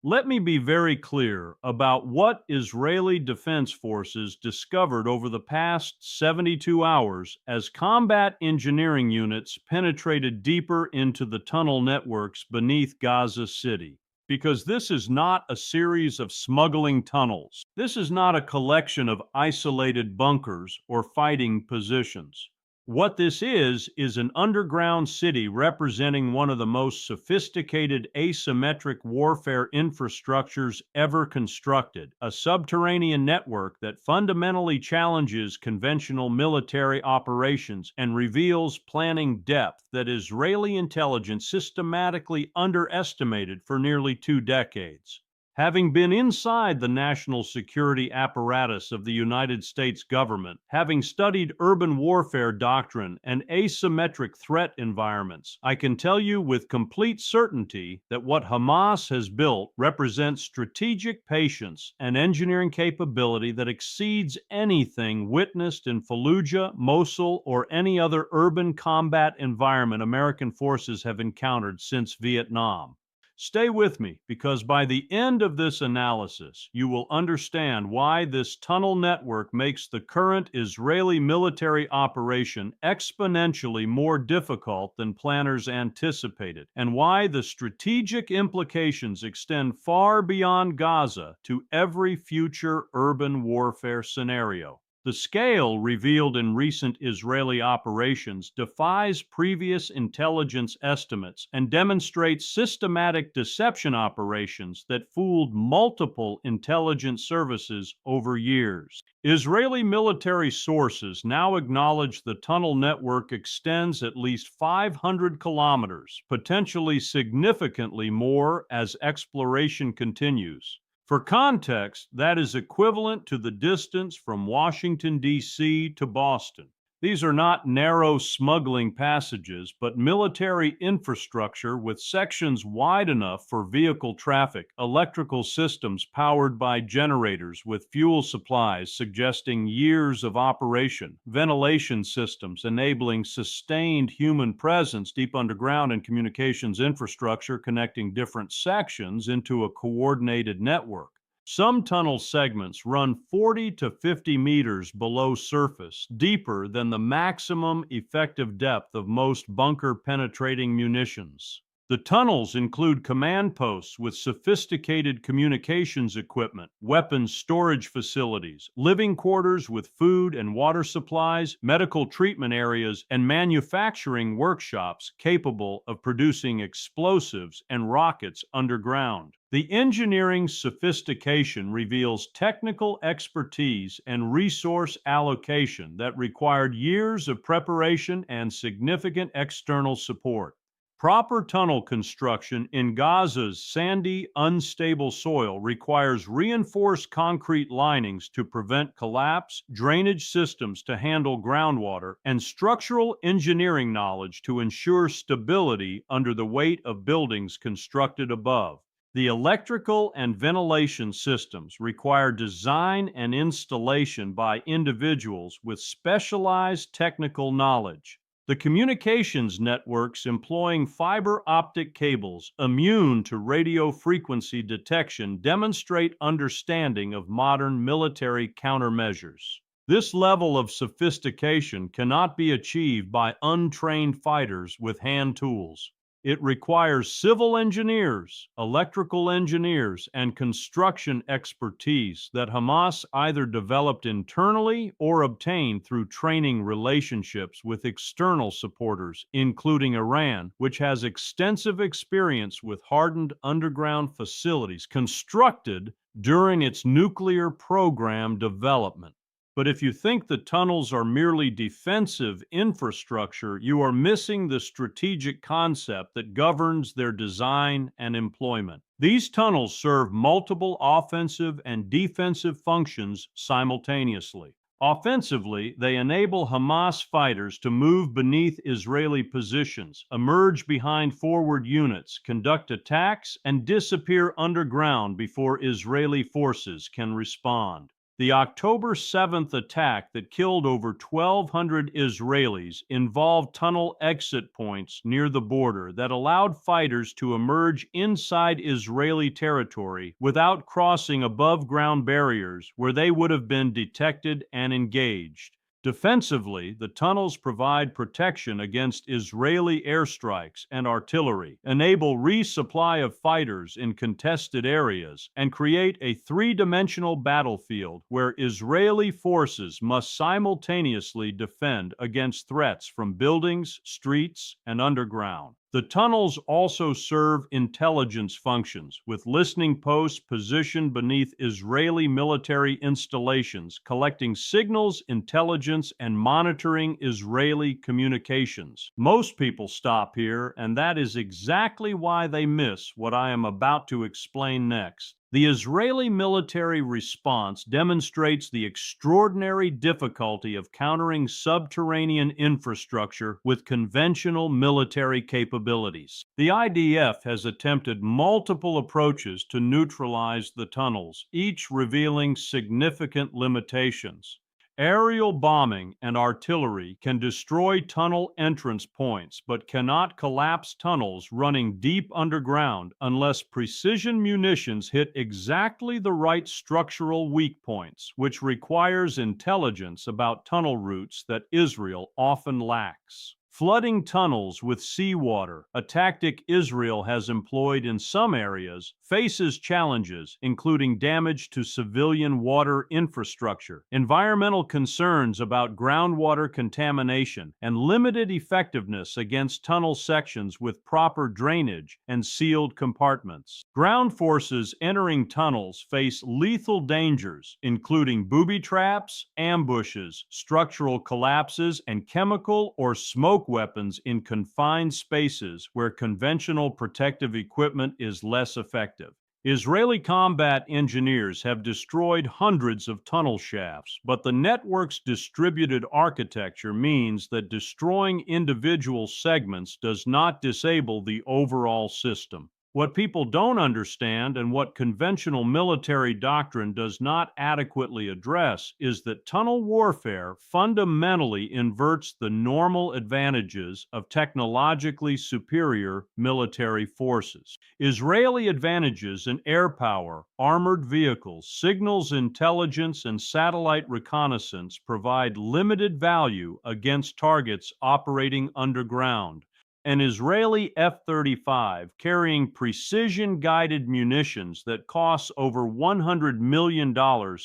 Let me be very clear about what Israeli Defense Forces discovered over the past 72 hours as combat engineering units penetrated deeper into the tunnel networks beneath Gaza City. Because this is not a series of smuggling tunnels. This is not a collection of isolated bunkers or fighting positions. What this is an underground city representing one of the most sophisticated asymmetric warfare infrastructures ever constructed, a subterranean network that fundamentally challenges conventional military operations and reveals planning depth that Israeli intelligence systematically underestimated for nearly 2 decades. Having been inside the national security apparatus of the United States government, having studied urban warfare doctrine and asymmetric threat environments, I can tell you with complete certainty that what Hamas has built represents strategic patience and engineering capability that exceeds anything witnessed in Fallujah, Mosul, or any other urban combat environment American forces have encountered since Vietnam. Stay with me, because by the end of this analysis, you will understand why this tunnel network makes the current Israeli military operation exponentially more difficult than planners anticipated, and why the strategic implications extend far beyond Gaza to every future urban warfare scenario. The scale revealed in recent Israeli operations defies previous intelligence estimates and demonstrates systematic deception operations that fooled multiple intelligence services over years. Israeli military sources now acknowledge the tunnel network extends at least 500 kilometers, potentially significantly more as exploration continues. For context, that is equivalent to the distance from Washington, D.C. to Boston. These are not narrow smuggling passages, but military infrastructure with sections wide enough for vehicle traffic, electrical systems powered by generators with fuel supplies suggesting years of operation, ventilation systems enabling sustained human presence deep underground, and communications infrastructure connecting different sections into a coordinated network. Some tunnel segments run 40 to 50 meters below surface, deeper than the maximum effective depth of most bunker-penetrating munitions. The tunnels include command posts with sophisticated communications equipment, weapons storage facilities, living quarters with food and water supplies, medical treatment areas, and manufacturing workshops capable of producing explosives and rockets underground. The engineering sophistication reveals technical expertise and resource allocation that required years of preparation and significant external support. Proper tunnel construction in Gaza's sandy, unstable soil requires reinforced concrete linings to prevent collapse, drainage systems to handle groundwater, and structural engineering knowledge to ensure stability under the weight of buildings constructed above. The electrical and ventilation systems require design and installation by individuals with specialized technical knowledge. The communications networks employing fiber optic cables immune to radio frequency detection demonstrate understanding of modern military countermeasures. This level of sophistication cannot be achieved by untrained fighters with hand tools. It requires civil engineers, electrical engineers, and construction expertise that Hamas either developed internally or obtained through training relationships with external supporters, including Iran, which has extensive experience with hardened underground facilities constructed during its nuclear program development. But if you think the tunnels are merely defensive infrastructure, you are missing the strategic concept that governs their design and employment. These tunnels serve multiple offensive and defensive functions simultaneously. Offensively, they enable Hamas fighters to move beneath Israeli positions, emerge behind forward units, conduct attacks, and disappear underground before Israeli forces can respond. The October 7th attack that killed over 1,200 Israelis involved tunnel exit points near the border that allowed fighters to emerge inside Israeli territory without crossing above-ground barriers where they would have been detected and engaged. Defensively, the tunnels provide protection against Israeli airstrikes and artillery, enable resupply of fighters in contested areas, and create a three-dimensional battlefield where Israeli forces must simultaneously defend against threats from buildings, streets, and underground. The tunnels also serve intelligence functions, with listening posts positioned beneath Israeli military installations, collecting signals, intelligence, and monitoring Israeli communications. Most people stop here, and that is exactly why they miss what I am about to explain next. The Israeli military response demonstrates the extraordinary difficulty of countering subterranean infrastructure with conventional military capabilities. The IDF has attempted multiple approaches to neutralize the tunnels, each revealing significant limitations. Aerial bombing and artillery can destroy tunnel entrance points but cannot collapse tunnels running deep underground unless precision munitions hit exactly the right structural weak points, which requires intelligence about tunnel routes that Israel often lacks. Flooding tunnels with seawater, a tactic Israel has employed in some areas, faces challenges, including damage to civilian water infrastructure, environmental concerns about groundwater contamination, and limited effectiveness against tunnel sections with proper drainage and sealed compartments. Ground forces entering tunnels face lethal dangers, including booby traps, ambushes, structural collapses, and chemical or smoke weapons in confined spaces where conventional protective equipment is less effective. Israeli combat engineers have destroyed hundreds of tunnel shafts, but the network's distributed architecture means that destroying individual segments does not disable the overall system. What people don't understand and what conventional military doctrine does not adequately address is that tunnel warfare fundamentally inverts the normal advantages of technologically superior military forces. Israeli advantages in air power, armored vehicles, signals intelligence, and satellite reconnaissance provide limited value against targets operating underground. An Israeli F-35 carrying precision-guided munitions that costs over $100 million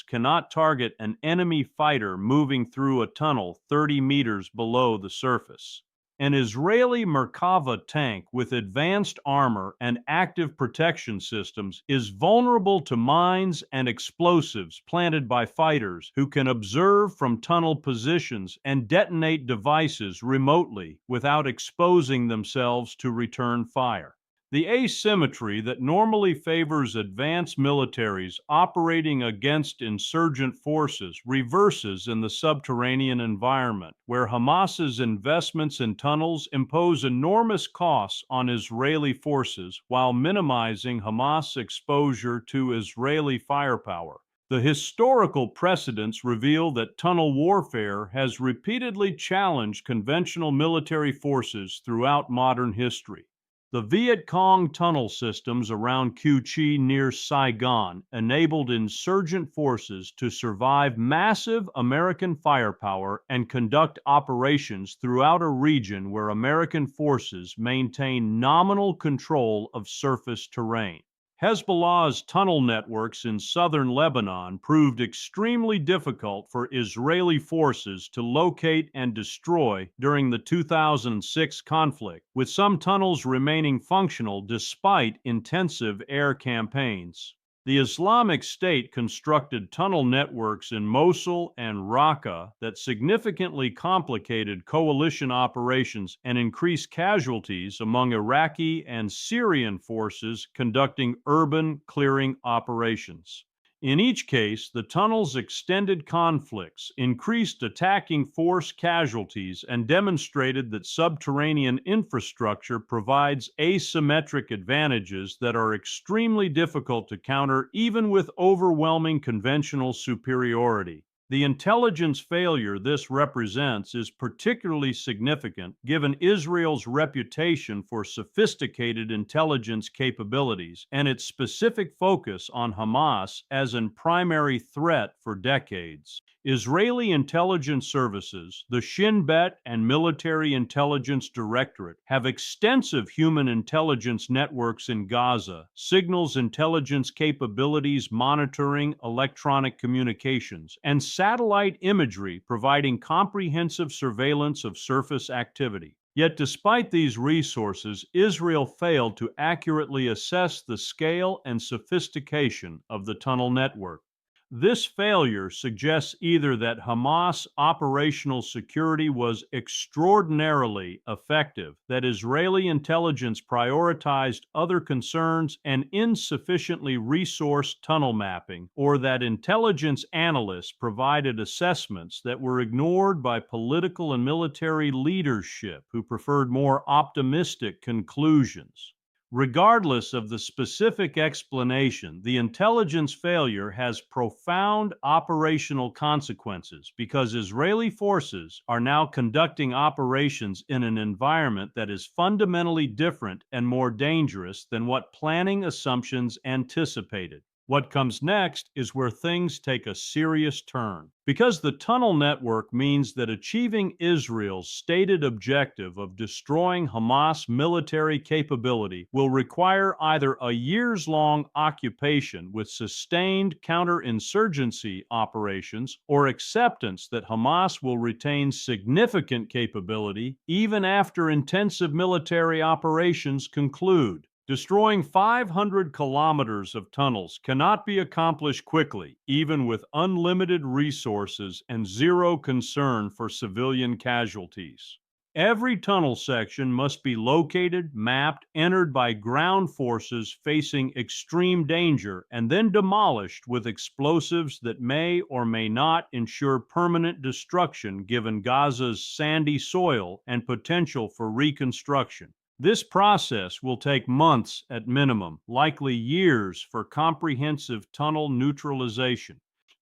cannot target an enemy fighter moving through a tunnel 30 meters below the surface. An Israeli Merkava tank with advanced armor and active protection systems is vulnerable to mines and explosives planted by fighters who can observe from tunnel positions and detonate devices remotely without exposing themselves to return fire. The asymmetry that normally favors advanced militaries operating against insurgent forces reverses in the subterranean environment, where Hamas's investments in tunnels impose enormous costs on Israeli forces while minimizing Hamas exposure to Israeli firepower. The historical precedents reveal that tunnel warfare has repeatedly challenged conventional military forces throughout modern history. The Viet Cong tunnel systems around Cu Chi near Saigon enabled insurgent forces to survive massive American firepower and conduct operations throughout a region where American forces maintain nominal control of surface terrain. Hezbollah's tunnel networks in southern Lebanon proved extremely difficult for Israeli forces to locate and destroy during the 2006 conflict, with some tunnels remaining functional despite intensive air campaigns. The Islamic State constructed tunnel networks in Mosul and Raqqa that significantly complicated coalition operations and increased casualties among Iraqi and Syrian forces conducting urban clearing operations. In each case, the tunnel's extended conflicts increased attacking force casualties and demonstrated that subterranean infrastructure provides asymmetric advantages that are extremely difficult to counter even with overwhelming conventional superiority. The intelligence failure this represents is particularly significant given Israel's reputation for sophisticated intelligence capabilities and its specific focus on Hamas as a primary threat for decades. Israeli intelligence services, the Shin Bet and Military Intelligence Directorate, have extensive human intelligence networks in Gaza, signals intelligence capabilities monitoring electronic communications, and satellite imagery providing comprehensive surveillance of surface activity. Yet despite these resources, Israel failed to accurately assess the scale and sophistication of the tunnel network. This failure suggests either that Hamas operational security was extraordinarily effective, that Israeli intelligence prioritized other concerns and insufficiently resourced tunnel mapping, or that intelligence analysts provided assessments that were ignored by political and military leadership who preferred more optimistic conclusions. Regardless of the specific explanation, the intelligence failure has profound operational consequences because Israeli forces are now conducting operations in an environment that is fundamentally different and more dangerous than what planning assumptions anticipated. What comes next is where things take a serious turn. Because the tunnel network means that achieving Israel's stated objective of destroying Hamas military capability will require either a years-long occupation with sustained counterinsurgency operations or acceptance that Hamas will retain significant capability even after intensive military operations conclude. Destroying 500 kilometers of tunnels cannot be accomplished quickly, even with unlimited resources and zero concern for civilian casualties. Every tunnel section must be located, mapped, entered by ground forces facing extreme danger, and then demolished with explosives that may or may not ensure permanent destruction given Gaza's sandy soil and potential for reconstruction. This process will take months at minimum, likely years for comprehensive tunnel neutralization.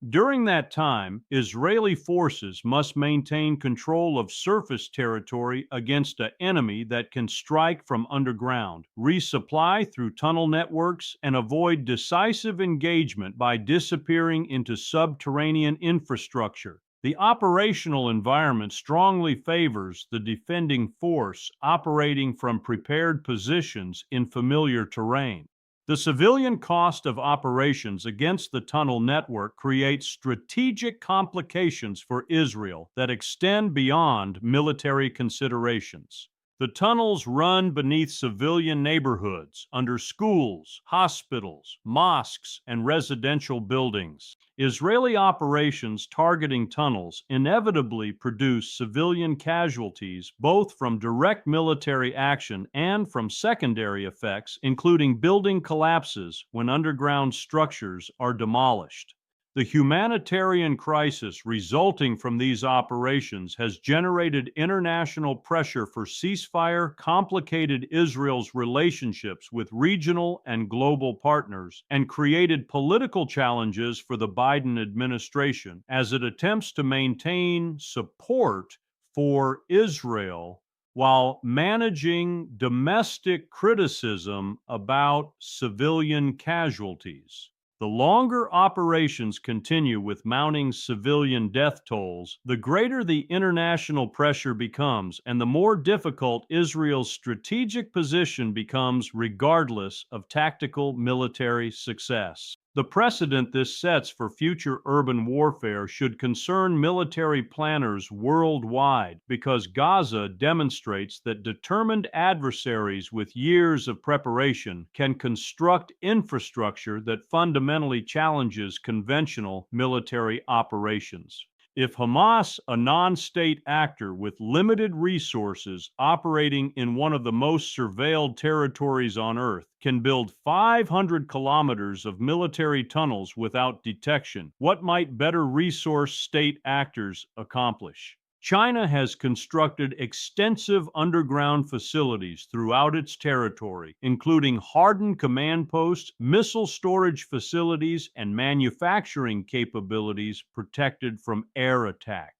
During that time, Israeli forces must maintain control of surface territory against an enemy that can strike from underground, resupply through tunnel networks, and avoid decisive engagement by disappearing into subterranean infrastructure. The operational environment strongly favors the defending force operating from prepared positions in familiar terrain. The civilian cost of operations against the tunnel network creates strategic complications for Israel that extend beyond military considerations. The tunnels run beneath civilian neighborhoods, under schools, hospitals, mosques, and residential buildings. Israeli operations targeting tunnels inevitably produce civilian casualties both from direct military action and from secondary effects, including building collapses when underground structures are demolished. The humanitarian crisis resulting from these operations has generated international pressure for ceasefire, complicated Israel's relationships with regional and global partners, and created political challenges for the Biden administration as it attempts to maintain support for Israel while managing domestic criticism about civilian casualties. The longer operations continue with mounting civilian death tolls, the greater the international pressure becomes and the more difficult Israel's strategic position becomes regardless of tactical military success. The precedent this sets for future urban warfare should concern military planners worldwide because Gaza demonstrates that determined adversaries with years of preparation can construct infrastructure that fundamentally challenges conventional military operations. If Hamas, a non-state actor with limited resources operating in one of the most surveilled territories on Earth, can build 500 kilometers of military tunnels without detection, what might better resource state actors accomplish? China has constructed extensive underground facilities throughout its territory, including hardened command posts, missile storage facilities, and manufacturing capabilities protected from air attack.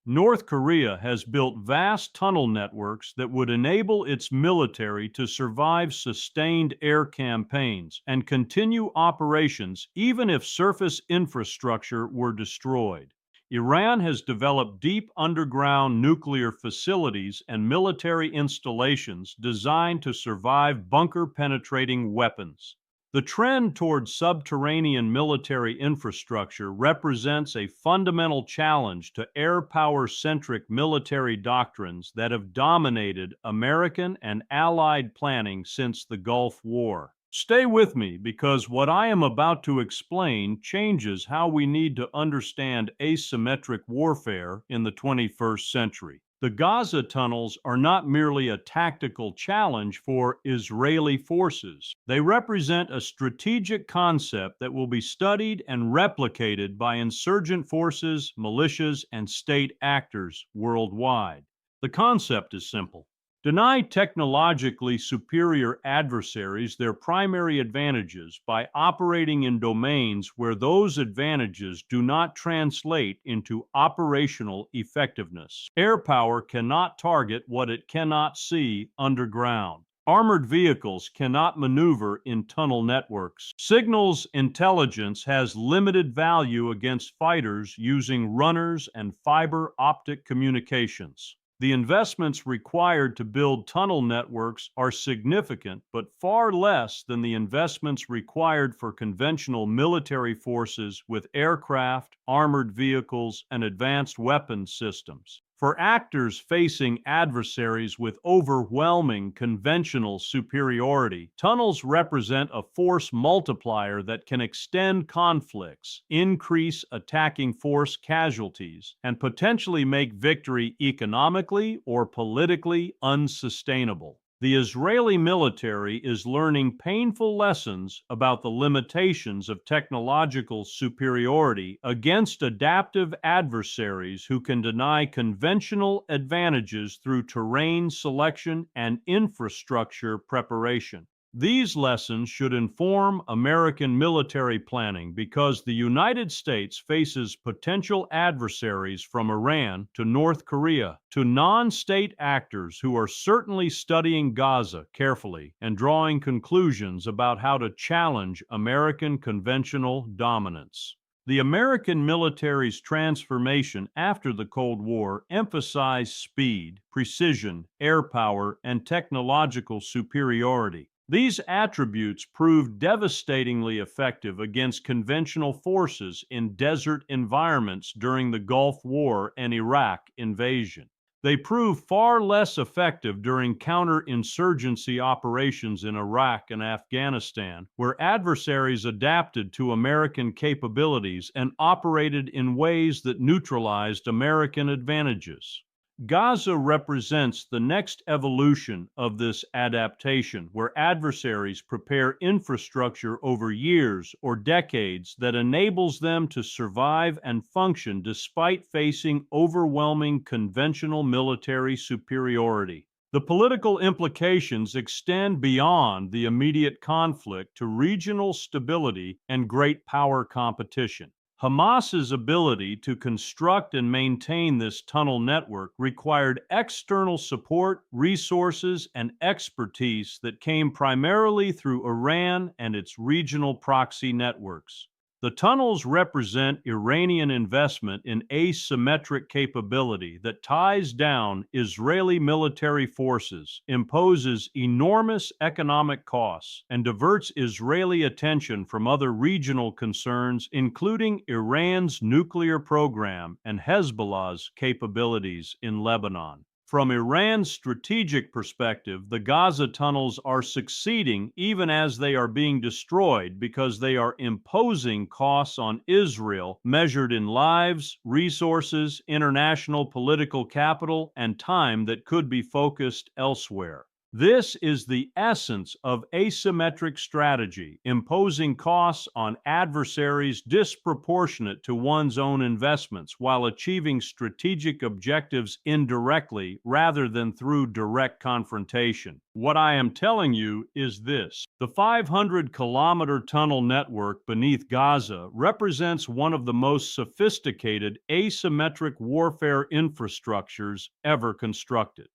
North Korea has built vast tunnel networks that would enable its military to survive sustained air campaigns and continue operations even if surface infrastructure were destroyed. Iran has developed deep underground nuclear facilities and military installations designed to survive bunker-penetrating weapons. The trend toward subterranean military infrastructure represents a fundamental challenge to air power-centric military doctrines that have dominated American and Allied planning since the Gulf War. Stay with me because what I am about to explain changes how we need to understand asymmetric warfare in the 21st century. The Gaza tunnels are not merely a tactical challenge for Israeli forces. They represent a strategic concept that will be studied and replicated by insurgent forces, militias, and state actors worldwide. The concept is simple. Deny technologically superior adversaries their primary advantages by operating in domains where those advantages do not translate into operational effectiveness. Air power cannot target what it cannot see underground. Armored vehicles cannot maneuver in tunnel networks. Signals intelligence has limited value against fighters using runners and fiber optic communications. The investments required to build tunnel networks are significant, but far less than the investments required for conventional military forces with aircraft, armored vehicles, and advanced weapons systems. For actors facing adversaries with overwhelming conventional superiority, tunnels represent a force multiplier that can extend conflicts, increase attacking force casualties, and potentially make victory economically or politically unsustainable. The Israeli military is learning painful lessons about the limitations of technological superiority against adaptive adversaries who can deny conventional advantages through terrain selection and infrastructure preparation. These lessons should inform American military planning because the United States faces potential adversaries from Iran to North Korea to non-state actors who are certainly studying Gaza carefully and drawing conclusions about how to challenge American conventional dominance. The American military's transformation after the Cold War emphasized speed, precision, air power, and technological superiority. These attributes proved devastatingly effective against conventional forces in desert environments during the Gulf War and Iraq invasion. They proved far less effective during counterinsurgency operations in Iraq and Afghanistan, where adversaries adapted to American capabilities and operated in ways that neutralized American advantages. Gaza represents the next evolution of this adaptation, where adversaries prepare infrastructure over years or decades that enables them to survive and function despite facing overwhelming conventional military superiority. The political implications extend beyond the immediate conflict to regional stability and great power competition. Hamas's ability to construct and maintain this tunnel network required external support, resources, and expertise that came primarily through Iran and its regional proxy networks. The tunnels represent Iranian investment in asymmetric capability that ties down Israeli military forces, imposes enormous economic costs, and diverts Israeli attention from other regional concerns, including Iran's nuclear program and Hezbollah's capabilities in Lebanon. From Iran's strategic perspective, the Gaza tunnels are succeeding even as they are being destroyed because they are imposing costs on Israel measured in lives, resources, international political capital, and time that could be focused elsewhere. This is the essence of asymmetric strategy, imposing costs on adversaries disproportionate to one's own investments while achieving strategic objectives indirectly rather than through direct confrontation. What I am telling you is this. The 500-kilometer tunnel network beneath Gaza represents one of the most sophisticated asymmetric warfare infrastructures ever constructed.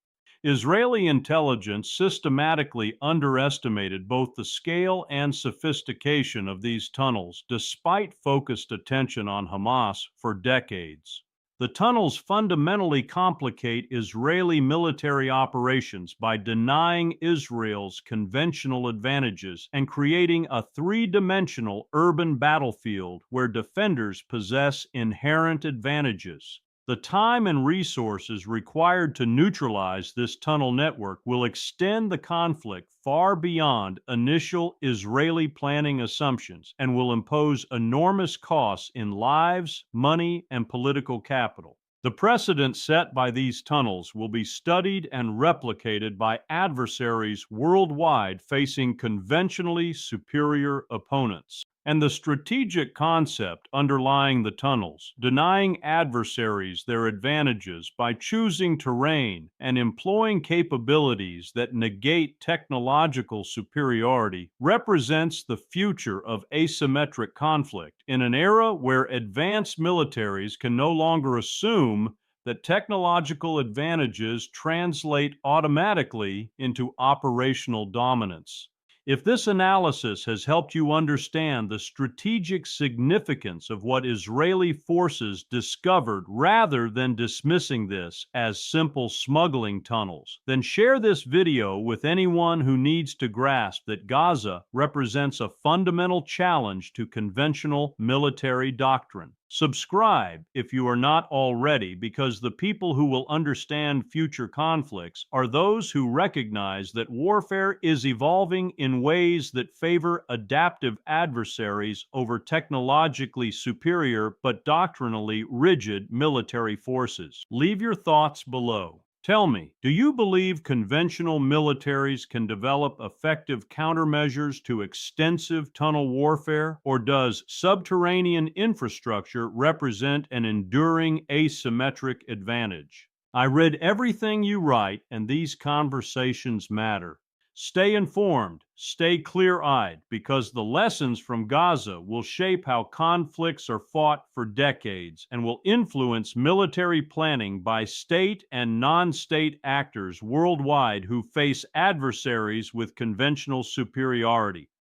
Israeli intelligence systematically underestimated both the scale and sophistication of these tunnels, despite focused attention on Hamas for decades. The tunnels fundamentally complicate Israeli military operations by denying Israel's conventional advantages and creating a three-dimensional urban battlefield where defenders possess inherent advantages. The time and resources required to neutralize this tunnel network will extend the conflict far beyond initial Israeli planning assumptions and will impose enormous costs in lives, money, and political capital. The precedent set by these tunnels will be studied and replicated by adversaries worldwide facing conventionally superior opponents. And the strategic concept underlying the tunnels, denying adversaries their advantages by choosing terrain and employing capabilities that negate technological superiority, represents the future of asymmetric conflict in an era where advanced militaries can no longer assume that technological advantages translate automatically into operational dominance. If this analysis has helped you understand the strategic significance of what Israeli forces discovered rather than dismissing this as simple smuggling tunnels, then share this video with anyone who needs to grasp that Gaza represents a fundamental challenge to conventional military doctrine. Subscribe if you are not already, because the people who will understand future conflicts are those who recognize that warfare is evolving in ways that favor adaptive adversaries over technologically superior but doctrinally rigid military forces. Leave your thoughts below. Tell me, do you believe conventional militaries can develop effective countermeasures to extensive tunnel warfare, or does subterranean infrastructure represent an enduring asymmetric advantage? I read everything you write, and these conversations matter. Stay informed, stay clear-eyed, because the lessons from Gaza will shape how conflicts are fought for decades and will influence military planning by state and non-state actors worldwide who face adversaries with conventional superiority.